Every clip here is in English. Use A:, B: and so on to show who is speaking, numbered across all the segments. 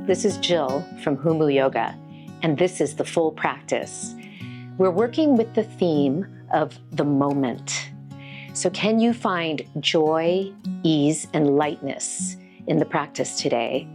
A: this is Jill from Humu Yoga, and this is the full practice. We're working with the theme of the moment. So can you find joy, ease, and lightness in the practice today?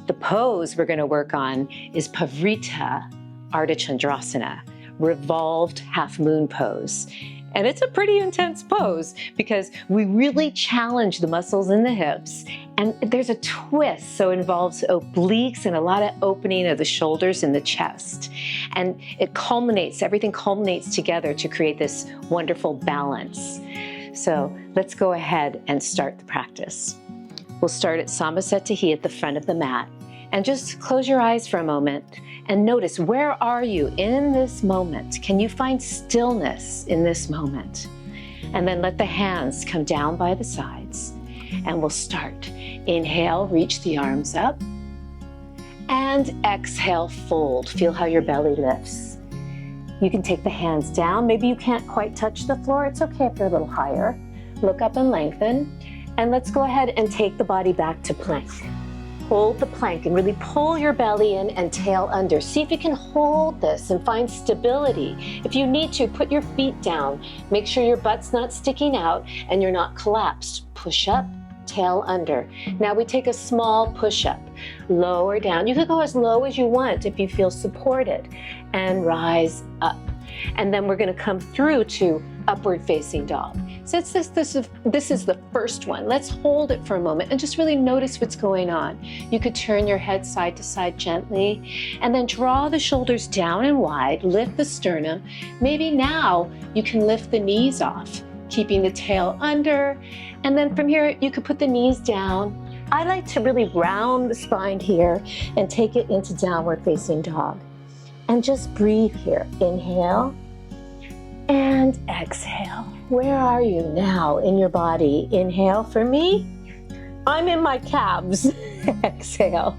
A: The pose we're going to work on is Parivtta Ardha Chandrasana, Revolved Half Moon Pose. And it's a pretty intense pose because we really challenge the muscles in the hips, and there's a twist, so it involves obliques and a lot of opening of the shoulders and the chest. And it culminates, everything culminates together to create this wonderful balance. So let's go ahead and start the practice. We'll start at Samasthiti at the front of the mat, and just close your eyes for a moment and notice, where are you in this moment? Can you find stillness in this moment? And then let the hands come down by the sides, and we'll start. Inhale, reach the arms up, and exhale, fold. Feel how your belly lifts. You can take the hands down. Maybe you can't quite touch the floor. It's okay if you're a little higher. Look up and lengthen. And let's go ahead and take the body back to plank. Hold the plank and really pull your belly in and tail under. See if you can hold this and find stability. If you need to, put your feet down. Make sure your butt's not sticking out and you're not collapsed. Push up, tail under. Now we take a small push up. Lower down. You can go as low as you want if you feel supported. And rise up. And then we're going to come through to upward facing dog. So this is the first one. Let's hold it for a moment and just really notice what's going on. You could turn your head side to side gently and then draw the shoulders down and wide, lift the sternum. Maybe now you can lift the knees off, keeping the tail under. And then from here, you could put the knees down. I like to really round the spine here and take it into downward facing dog. And just breathe here. Inhale and exhale. Where are you now in your body? Inhale. For me, I'm in my calves. Exhale.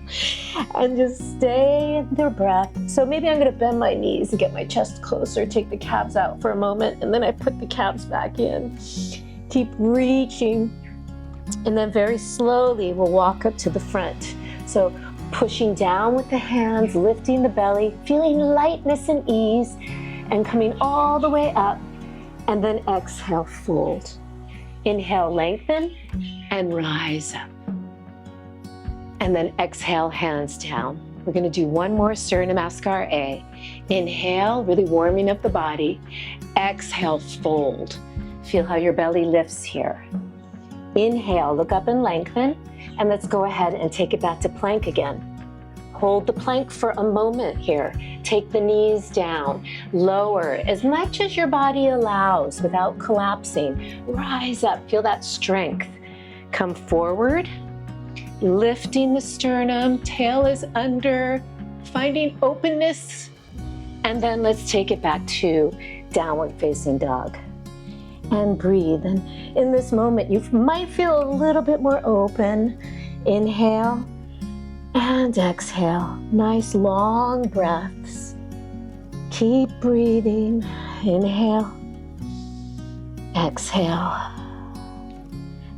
A: And just stay in the breath. So maybe I'm going to bend my knees and get my chest closer, take the calves out for a moment, and then I put the calves back in. Keep reaching. And then very slowly we'll walk up to the front. So pushing down with the hands, lifting the belly, feeling lightness and ease, and coming all the way up. And then exhale, fold. Inhale, lengthen, and rise up. And then exhale, hands down. We're going to do one more Surya Namaskar A. Inhale, really warming up the body. Exhale, fold. Feel how your belly lifts here. Inhale, look up and lengthen. And let's go ahead and take it back to plank again. Hold the plank for a moment here. Take the knees down. Lower as much as your body allows without collapsing. Rise up. Feel that strength. Come forward. Lifting the sternum. Tail is under. Finding openness. And then let's take it back to downward facing dog. And breathe. And in this moment, you might feel a little bit more open. Inhale and exhale. Nice long breaths. Keep breathing. Inhale. Exhale.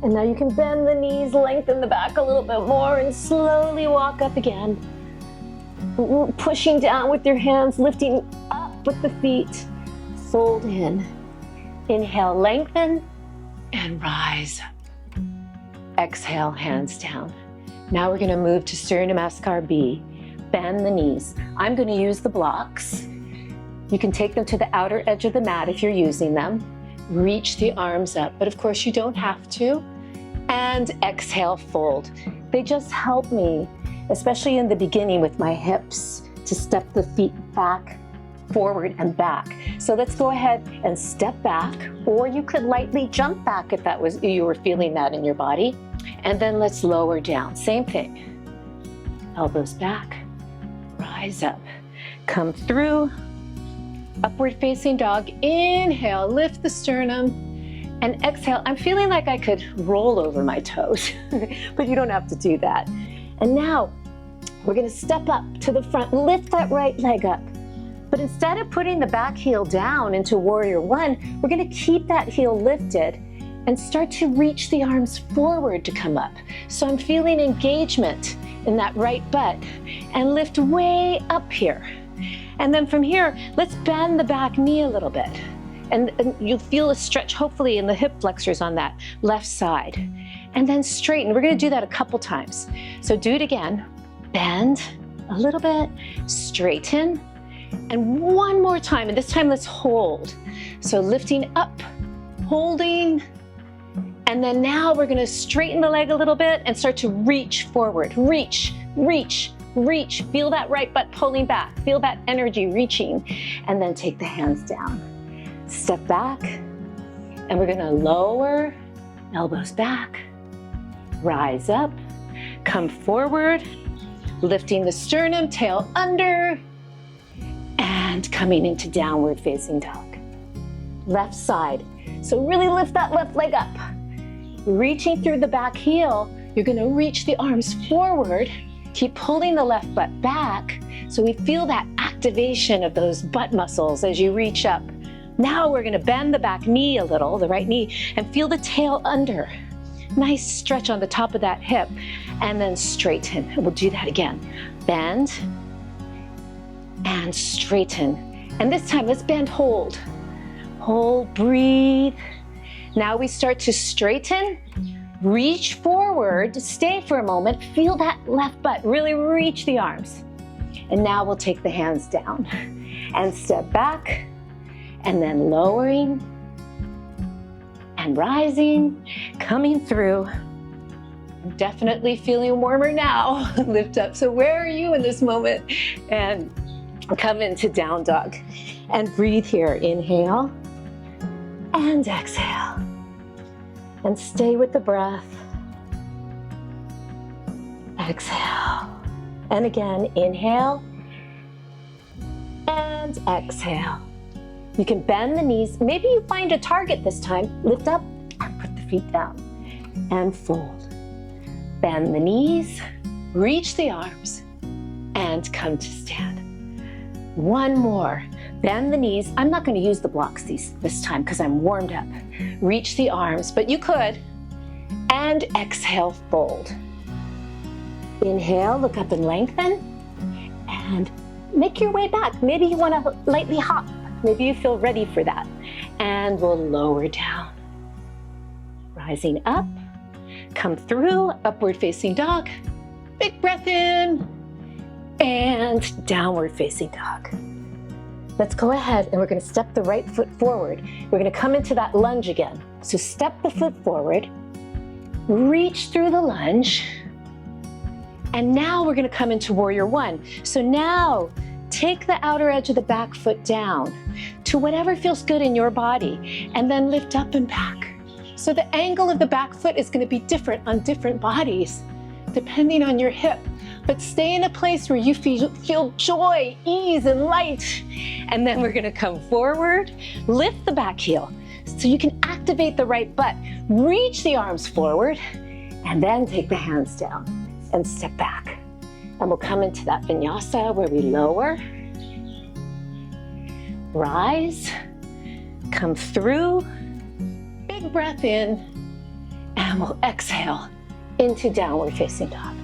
A: And now you can bend the knees, lengthen the back a little bit more, and slowly walk up again. Pushing down with your hands, lifting up with the feet. Fold in. Inhale, lengthen, and rise up. Exhale, hands down. Now we're going to move to Surya Namaskar B. Bend the knees. I'm going to use the blocks. You can take them to the outer edge of the mat if you're using them. Reach the arms up, but of course you don't have to. And exhale, fold. They just help me, especially in the beginning with my hips, to step the feet back, forward and back. So let's go ahead and step back, or you could lightly jump back if that was you were feeling that in your body. And then let's lower down. Same thing. Elbows back, rise up, come through, upward facing dog. Inhale, lift the sternum, and exhale. I'm feeling like I could roll over my toes, but you don't have to do that. And now we're going to step up to the front, lift that right leg up. But instead of putting the back heel down into Warrior One, we're going to keep that heel lifted and start to reach the arms forward to come up. So I'm feeling engagement in that right butt and lift way up here. And then from here, let's bend the back knee a little bit. And you'll feel a stretch, hopefully, in the hip flexors on that left side. And then straighten. We're gonna do that a couple times. So do it again. Bend a little bit, straighten, and one more time. And this time, let's hold. So lifting up, holding, and then now we're gonna straighten the leg a little bit and start to reach forward. Reach, reach, reach. Feel that right butt pulling back. Feel that energy reaching. And then take the hands down. Step back, and we're gonna lower, elbows back, rise up, come forward, lifting the sternum, tail under, and coming into downward facing dog. Left side. So really lift that left leg up. Reaching through the back heel, you're gonna reach the arms forward. Keep pulling the left butt back so we feel that activation of those butt muscles as you reach up. Now we're gonna bend the back knee a little, the right knee, and feel the tail under. Nice stretch on the top of that hip, and then straighten. And we'll do that again. Bend and straighten. And this time, let's bend, hold. Hold, breathe. Now we start to straighten. Reach forward, stay for a moment, feel that left butt, really reach the arms. And now we'll take the hands down and step back, and then lowering and rising, coming through. I'm definitely feeling warmer now. Lift up. So where are you in this moment? And come into down dog. And breathe here. Inhale and exhale. And stay with the breath. Exhale. And again, inhale and exhale. You can bend the knees. Maybe you find a target this time. Lift up and put the feet down and fold. Bend the knees, reach the arms, and come to stand. One more. Bend the knees. I'm not going to use the blocks this time because I'm warmed up. Reach the arms, but you could. And exhale, fold. Inhale, look up and lengthen. And make your way back. Maybe you want to lightly hop. Maybe you feel ready for that. And we'll lower down. Rising up, come through, upward facing dog. Big breath in, and downward facing dog. Let's go ahead and we're gonna step the right foot forward. We're gonna come into that lunge again. So step the foot forward, reach through the lunge, and now we're gonna come into warrior one. So now, take the outer edge of the back foot down to whatever feels good in your body, and then lift up and back. So the angle of the back foot is going to be different on different bodies, depending on your hip. But stay in a place where you feel joy, ease, and light. And then we're going to come forward, lift the back heel so you can activate the right butt. Reach the arms forward, and then take the hands down and step back. And we'll come into that vinyasa where we lower, rise, come through, big breath in, and we'll exhale into downward facing dog.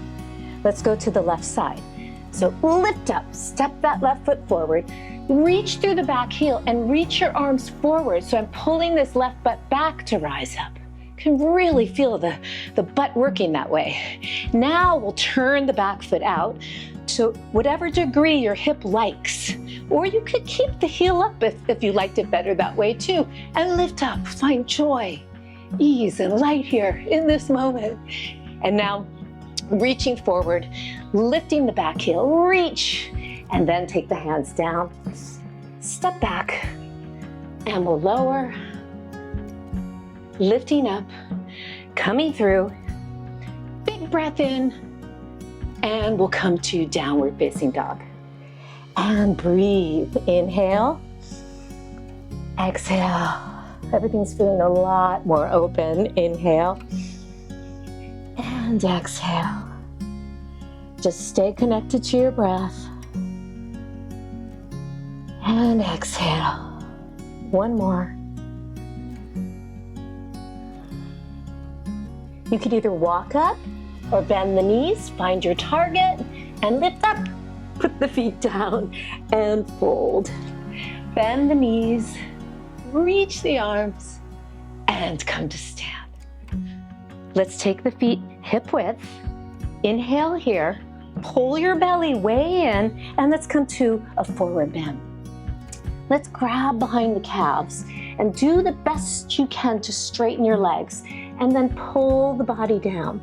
A: Let's go to the left side. So lift up, step that left foot forward, reach through the back heel and reach your arms forward. So I'm pulling this left butt back to rise up. Can really feel the butt working that way. Now we'll turn the back foot out to whatever degree your hip likes. Or you could keep the heel up if you liked it better that way too. And lift up, find joy, ease, and light here in this moment. And now reaching forward, lifting the back heel, reach, and then take the hands down. Step back, and we'll lower, lifting up, coming through, big breath in, and we'll come to downward facing dog. And breathe, inhale, exhale. Everything's feeling a lot more open. Inhale, and exhale. Just stay connected to your breath. And exhale. One more. You could either walk up or bend the knees, find your target, and lift up. Put the feet down and fold. Bend the knees, reach the arms, and come to stand. Let's take the feet hip width. Inhale here, pull your belly way in, and let's come to a forward bend. Let's grab behind the calves and do the best you can to straighten your legs, and then pull the body down.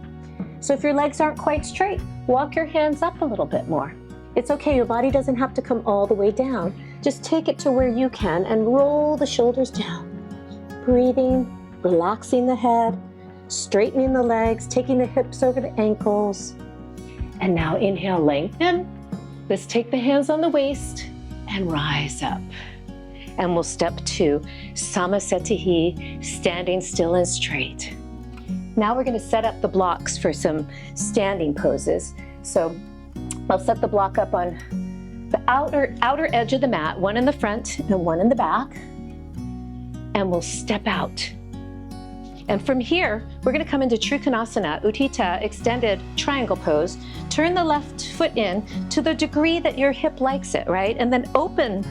A: So if your legs aren't quite straight, walk your hands up a little bit more. It's okay, your body doesn't have to come all the way down. Just take it to where you can and roll the shoulders down. Breathing, relaxing the head, straightening the legs, taking the hips over the ankles. And now inhale, lengthen. Let's take the hands on the waist and rise up. And we'll step to Samasthiti, standing still and straight. Now we're going to set up the blocks for some standing poses. So I'll set the block up on the outer edge of the mat, one in the front and one in the back. And we'll step out. And from here, we're going to come into Trikonasana, Utthita, extended triangle pose. Turn the left foot in to the degree that your hip likes it, right? And then open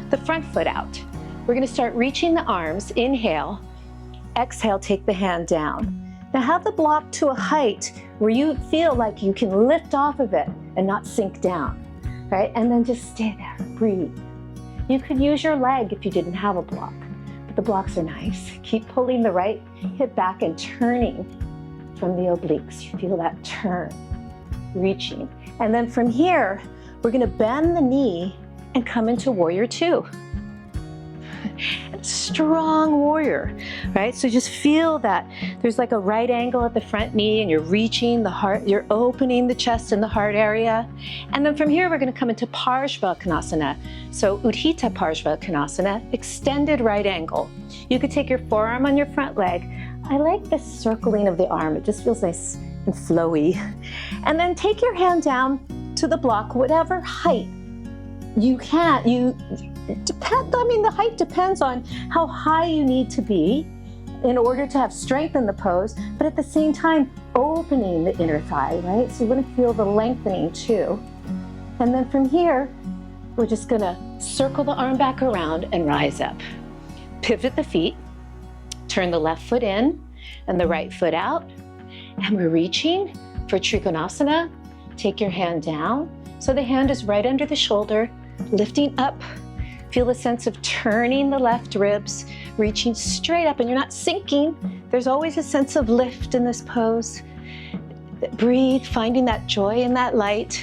A: the front foot out. We're going to start reaching the arms. Inhale. Exhale, take the hand down. Now have the block to a height where you feel like you can lift off of it and not sink down, right? And then just stay there, breathe. You could use your leg if you didn't have a block, but the blocks are nice. Keep pulling the right hip back and turning from the obliques. You feel that turn, reaching. And then from here, we're gonna bend the knee and come into warrior two. Strong warrior, right? So just feel that there's like a right angle at the front knee and you're reaching the heart, you're opening the chest and the heart area. And then from here, we're going to come into Parivtta Konasana. So Utthita Parivtta Konasana, extended right angle. You could take your forearm on your front leg. I like the circling of the arm. It just feels nice and flowy. And then take your hand down to the block, whatever height you can. The height depends on how high you need to be in order to have strength in the pose, but at the same time, opening the inner thigh, right? So you're gonna feel the lengthening too. And then from here, we're just gonna circle the arm back around and rise up. Pivot the feet, turn the left foot in and the right foot out. And we're reaching for Trikonasana. Take your hand down. So the hand is right under the shoulder, lifting up. Feel a sense of turning the left ribs, reaching straight up, and you're not sinking. There's always a sense of lift in this pose. Breathe, finding that joy and that light.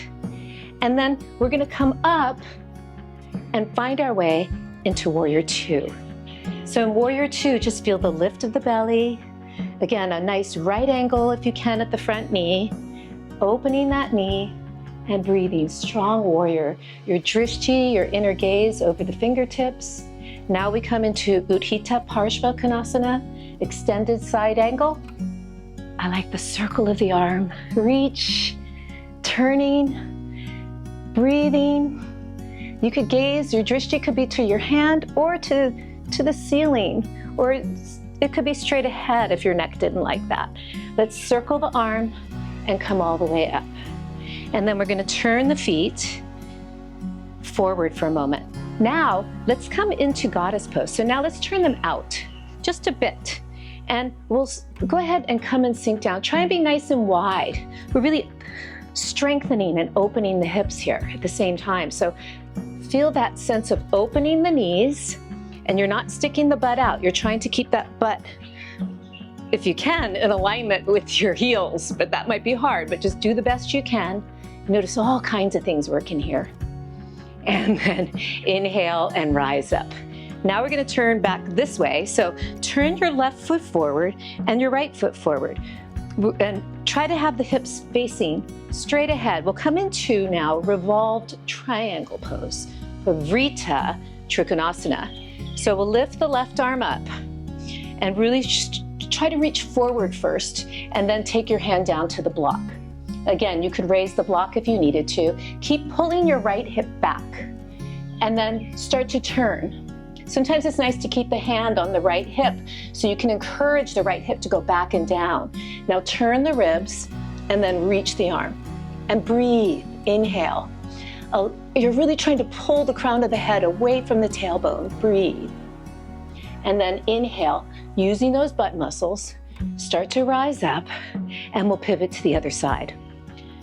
A: And then we're gonna come up and find our way into warrior two. So in warrior two, just feel the lift of the belly. Again, a nice right angle if you can at the front knee, opening that knee, and breathing, strong warrior. Your drishti, your inner gaze over the fingertips. Now we come into Utthita Parivtta Konasana, extended side angle. I like the circle of the arm. Reach, turning, breathing. You could gaze, your drishti could be to your hand or to the ceiling, or it could be straight ahead if your neck didn't like that. Let's circle the arm and come all the way up. And then we're going to turn the feet forward for a moment. Now, let's come into goddess pose. So now let's turn them out just a bit. And we'll go ahead and come and sink down. Try and be nice and wide. We're really strengthening and opening the hips here at the same time. So feel that sense of opening the knees, and you're not sticking the butt out. You're trying to keep that butt, if you can, in alignment with your heels, but that might be hard, but just do the best you can. Notice all kinds of things working here. And then inhale and rise up. Now we're going to turn back this way. So turn your left foot forward and your right foot forward. And try to have the hips facing straight ahead. We'll come into now revolved triangle pose, Parivtta Trikonasana. So we'll lift the left arm up and really try to reach forward first, and then take your hand down to the block. Again, you could raise the block if you needed to. Keep pulling your right hip back, and then start to turn. Sometimes it's nice to keep the hand on the right hip so you can encourage the right hip to go back and down. Now turn the ribs,
B: and then reach the arm. And breathe, inhale. You're really trying to pull the crown of the head away from the tailbone. Breathe. And then inhale, using those butt muscles, start to rise up, and we'll pivot to the other side.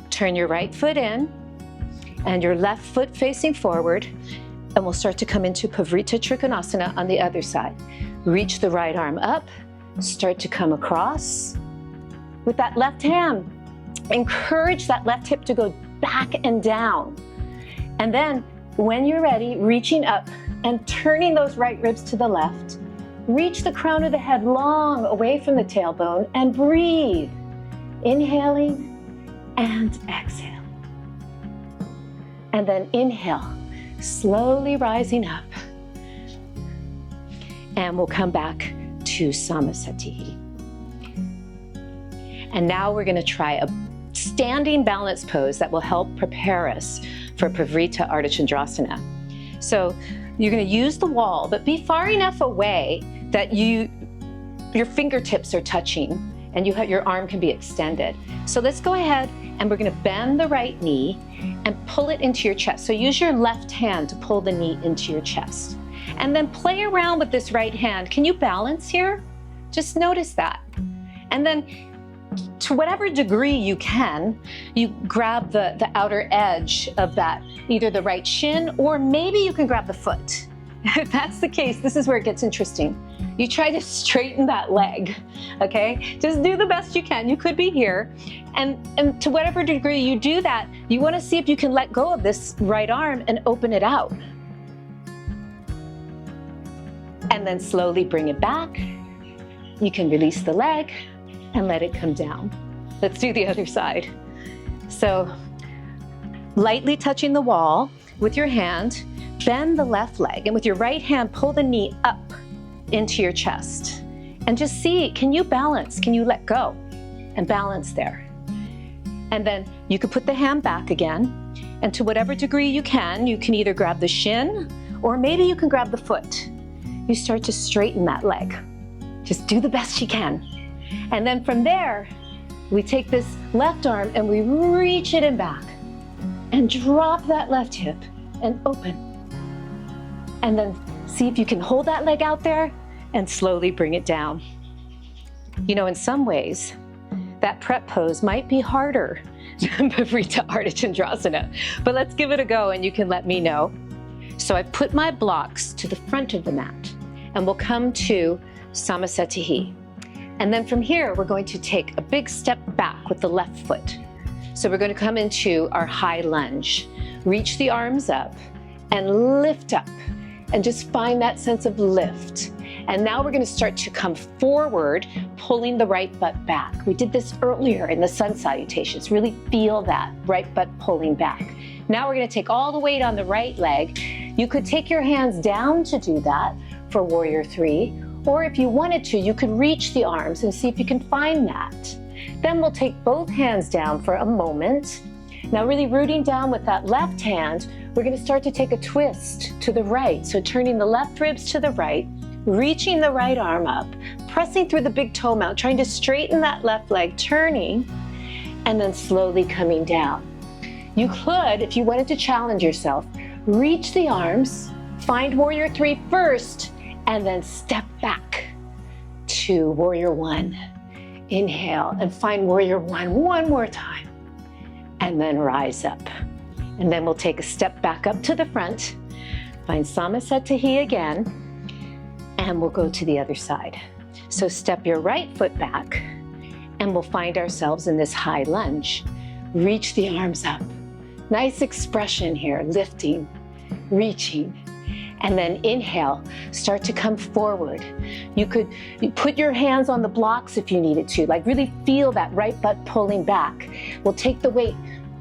B: Turn your right foot in, and your left foot facing forward, and we'll start to come into Parivtta Trikonasana on the other side. Reach the right arm up, start to come across with that left hand. Encourage that left hip to go back and down. And then when you're ready, reaching up and turning those right ribs to the left, reach the crown of the head long away from the tailbone and breathe. Inhaling and exhaling. And then inhale, slowly rising up. And we'll come back to Samasthiti. And now we're going to try a standing balance pose that will help prepare us for Parivtta Ardha Chandrasana. So you're going to use the wall, but be far enough away that your fingertips are touching and your arm can be extended. So let's go ahead and we're going to bend the right knee and pull it into your chest. So use your left hand to pull the knee into your chest. And then play around with this right hand. Can you balance here? Just notice that. And then to whatever degree you can, you grab the outer edge of that, either the right shin, or maybe you can grab the foot. If that's the case, this is where it gets interesting. You try to straighten that leg, okay? Just do the best you can. You could be here. And to whatever degree you do that, you want to see if you can let go of this right arm and open it out. And then slowly bring it back. You can release the leg and let it come down. Let's do the other side. So lightly touching the wall with your hand, bend the left leg, and with your right hand, pull the knee up into your chest. And just see, can you balance? Can you let go and balance there? And then you can put the hand back again, and to whatever degree you can either grab the shin, or maybe you can grab the foot. You start to straighten that leg. Just do the best you can. And then from there, we take this left arm and we reach it in back and drop that left hip and open. And then see if you can hold that leg out there and slowly bring it down. You know, in some ways, that prep pose might be harder than Parivtta Ardha Chandrasana, but let's give it a go and you can let me know. So I've put my blocks to the front of the mat and we'll come to Samasthiti. And then from here, we're going to take a big step back with the left foot. So we're going to come into our high lunge. Reach the arms up and lift up and just find that sense of lift. And now we're going to start to come forward, pulling the right butt back. We did this earlier in the Sun Salutations. Really feel that right butt pulling back. Now we're going to take all the weight on the right leg. You could take your hands down to do that for Warrior 3. Or if you wanted to, you could reach the arms and see if you can find that. Then we'll take both hands down for a moment. Now really rooting down with that left hand, we're going to start to take a twist to the right. So turning the left ribs to the right, reaching the right arm up, pressing through the big toe mount, trying to straighten that left leg, turning, and then slowly coming down. You could, if you wanted to challenge yourself, reach the arms, find Warrior 3 first, and then step back to Warrior 1. Inhale and find Warrior 1 one more time. And then rise up. And then we'll take a step back up to the front, find Samasthiti again, and we'll go to the other side. So step your right foot back, and we'll find ourselves in this high lunge. Reach the arms up. Nice expression here, lifting, reaching. And then inhale, start to come forward. You could put your hands on the blocks if you needed to, like really feel that right butt pulling back. We'll take the weight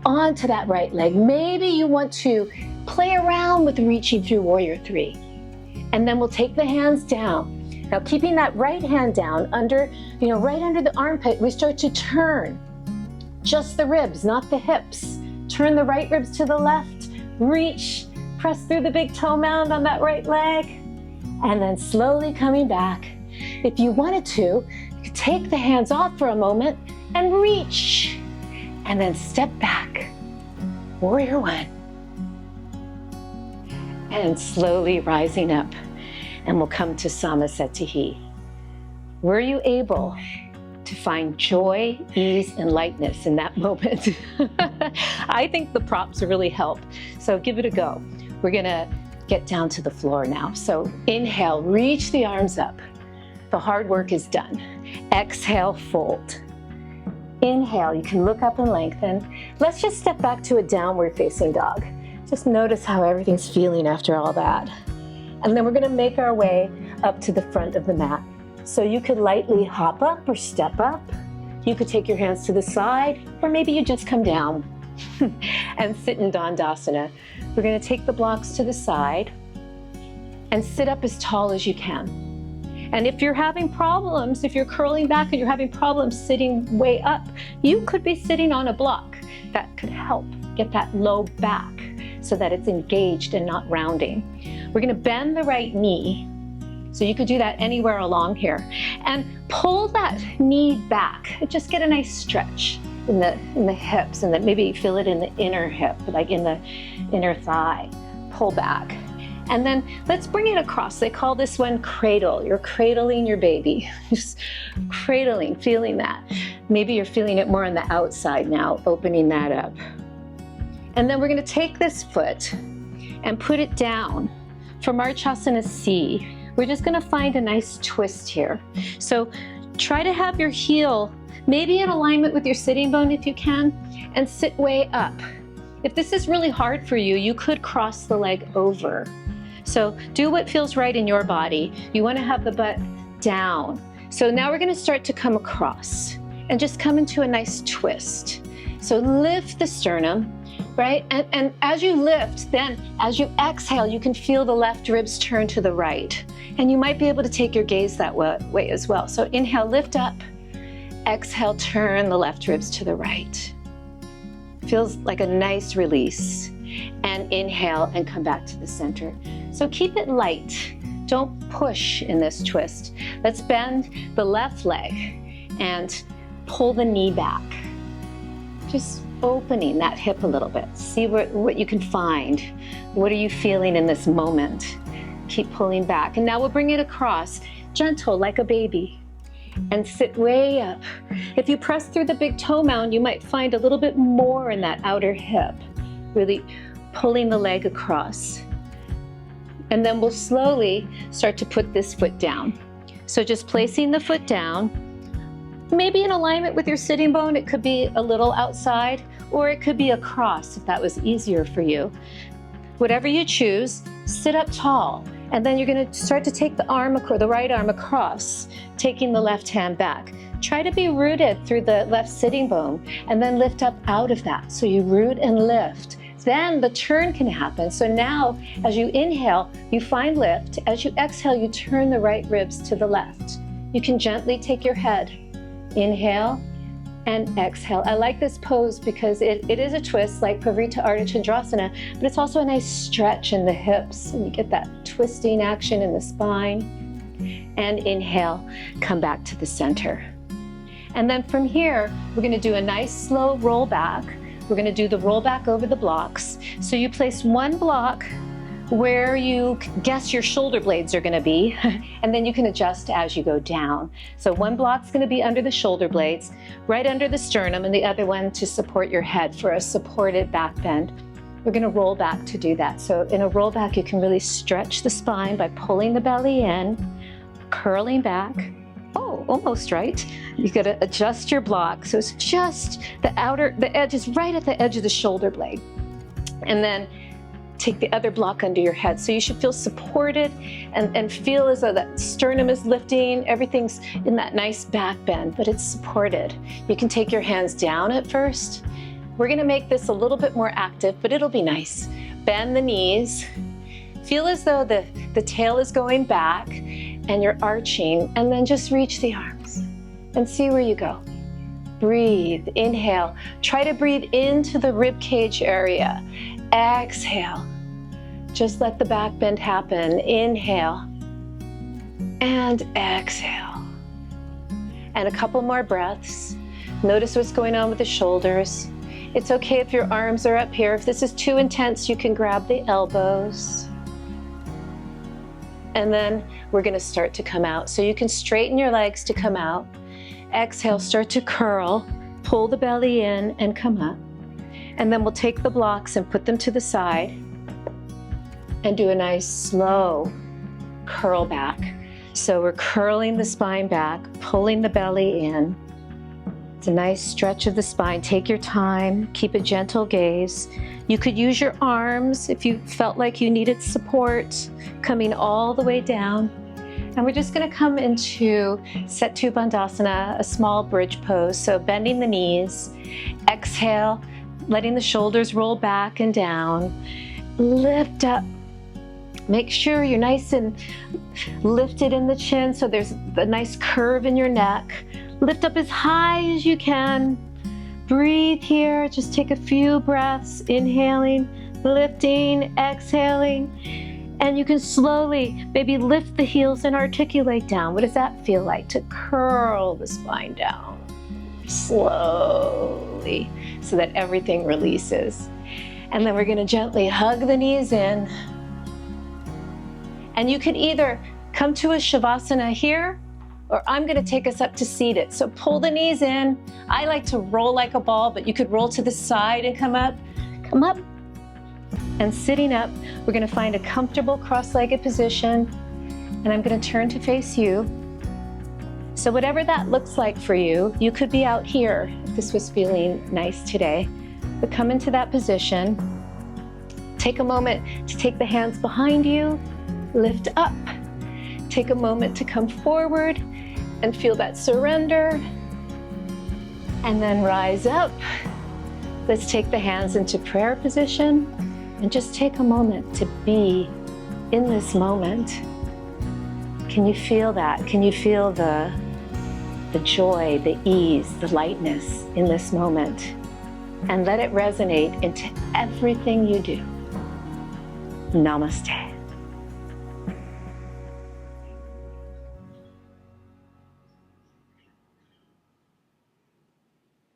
B: onto that right leg. Maybe you want to play around with reaching through Warrior 3. And then we'll take the hands down. Now keeping that right hand down under, right under the armpit, we start to turn. Just the ribs, not the hips. Turn the right ribs to the left, reach, press through the big toe mound on that right leg, and then slowly coming back. If you wanted to, you could take the hands off for a moment and reach. and then step back, warrior one. And slowly rising up, and we'll come to Samasthiti. Were you able to find joy, ease, and lightness in that moment? I think the props really help, so give it a go. We're gonna get down to the floor now. So inhale, reach the arms up. The hard work is done. Exhale, fold. Inhale, you can look up and lengthen. Let's just step back to a downward facing dog. Just notice how everything's feeling after all that. And then we're gonna make our way up to the front of the mat. So you could lightly hop up or step up. You could take your hands to the side, or maybe you just come down and sit in Dandasana. We're gonna take the blocks to the side and sit up as tall as you can. And if you're having problems, if you're curling back and you're having problems sitting way up, you could be sitting on a block. That could help get that low back so that it's engaged and not rounding. We're gonna bend the right knee. So you could do that anywhere along here. And pull that knee back. Just get a nice stretch in the hips, and then maybe feel it in the inner hip, like in the inner thigh. Pull back. And then let's bring it across. They call this one cradle. You're cradling your baby. Just cradling, feeling that. Maybe you're feeling it more on the outside now, opening that up. And then we're gonna take this foot and put it down from Marchasana C. We're just gonna find a nice twist here. So try to have your heel maybe in alignment with your sitting bone if you can, and sit way up. If this is really hard for you, you could cross the leg over. So do what feels right in your body. You wanna have the butt down. So now we're gonna start to come across and just come into a nice twist. So lift the sternum, right? And as you lift, then as you exhale, you can feel the left ribs turn to the right. And you might be able to take your gaze that way as well. So inhale, lift up. Exhale, turn the left ribs to the right. Feels like a nice release. And inhale and come back to the center. So keep it light. Don't push in this twist. Let's bend the left leg and pull the knee back. Just opening that hip a little bit. See what you can find. What are you feeling in this moment? Keep pulling back. And now we'll bring it across, gentle like a baby, and sit way up. If you press through the big toe mound, you might find a little bit more in that outer hip, really pulling the leg across. And then we'll slowly start to put this foot down. So just placing the foot down, maybe in alignment with your sitting bone. It could be a little outside, or it could be across if that was easier for you. Whatever you choose, sit up tall. And then you're gonna start to take the right arm across, taking the left hand back. Try to be rooted through the left sitting bone, and then lift up out of that. So you root and lift. Then the turn can happen. So now, as you inhale, you find lift. As you exhale, you turn the right ribs to the left. You can gently take your head. Inhale and exhale. I like this pose because it is a twist like Parivtta Ardha Chandrasana, but it's also a nice stretch in the hips, and you get that twisting action in the spine. And inhale, come back to the center. And then from here, we're gonna do a nice slow roll back. We're gonna do the roll back over the blocks. So you place one block where you guess your shoulder blades are gonna be, and then you can adjust as you go down. So one block's gonna be under the shoulder blades, right under the sternum, and the other one to support your head for a supported back bend. We're gonna roll back to do that. So in a roll back, you can really stretch the spine by pulling the belly in, curling back. Oh, almost right. You gotta adjust your block. So it's just the edge is right at the edge of the shoulder blade. And then take the other block under your head. So you should feel supported and feel as though that sternum is lifting. Everything's in that nice back bend, but it's supported. You can take your hands down at first. We're gonna make this a little bit more active, but it'll be nice. Bend the knees. Feel as though the tail is going back and you're arching, and then just reach the arms and see where you go. Breathe, inhale. Try to breathe into the rib cage area. Exhale. Just let the back bend happen. Inhale and exhale. And a couple more breaths. Notice what's going on with the shoulders. It's okay if your arms are up here. If this is too intense, you can grab the elbows. And then we're gonna start to come out. So you can straighten your legs to come out. Exhale, start to curl, pull the belly in and come up. And then we'll take the blocks and put them to the side and do a nice slow curl back. So we're curling the spine back, pulling the belly in. It's a nice stretch of the spine. Take your time, keep a gentle gaze. You could use your arms if you felt like you needed support, coming all the way down. And we're just gonna come into Setu Bandhasana, a small bridge pose. So bending the knees, exhale, letting the shoulders roll back and down. Lift up. Make sure you're nice and lifted in the chin so there's a nice curve in your neck. Lift up as high as you can. Breathe here. Just take a few breaths. Inhaling, lifting, exhaling. And you can slowly maybe lift the heels and articulate down. What does that feel like? To curl the spine down slowly so that everything releases. And then we're going to gently hug the knees in. And you could either come to a Shavasana here, or I'm gonna take us up to seated. So pull the knees in. I like to roll like a ball, but you could roll to the side and come up. Come up. And sitting up, we're gonna find a comfortable cross-legged position. And I'm gonna turn to face you. So whatever that looks like for you, you could be out here if this was feeling nice today. But come into that position. Take a moment to take the hands behind you. Lift up. Take a moment to come forward and feel that surrender. And then rise up. Let's take the hands into prayer position and just take a moment to be in this moment. Can you feel that? Can you feel the joy, the ease, the lightness in this moment? And let it resonate into everything you do. Namaste.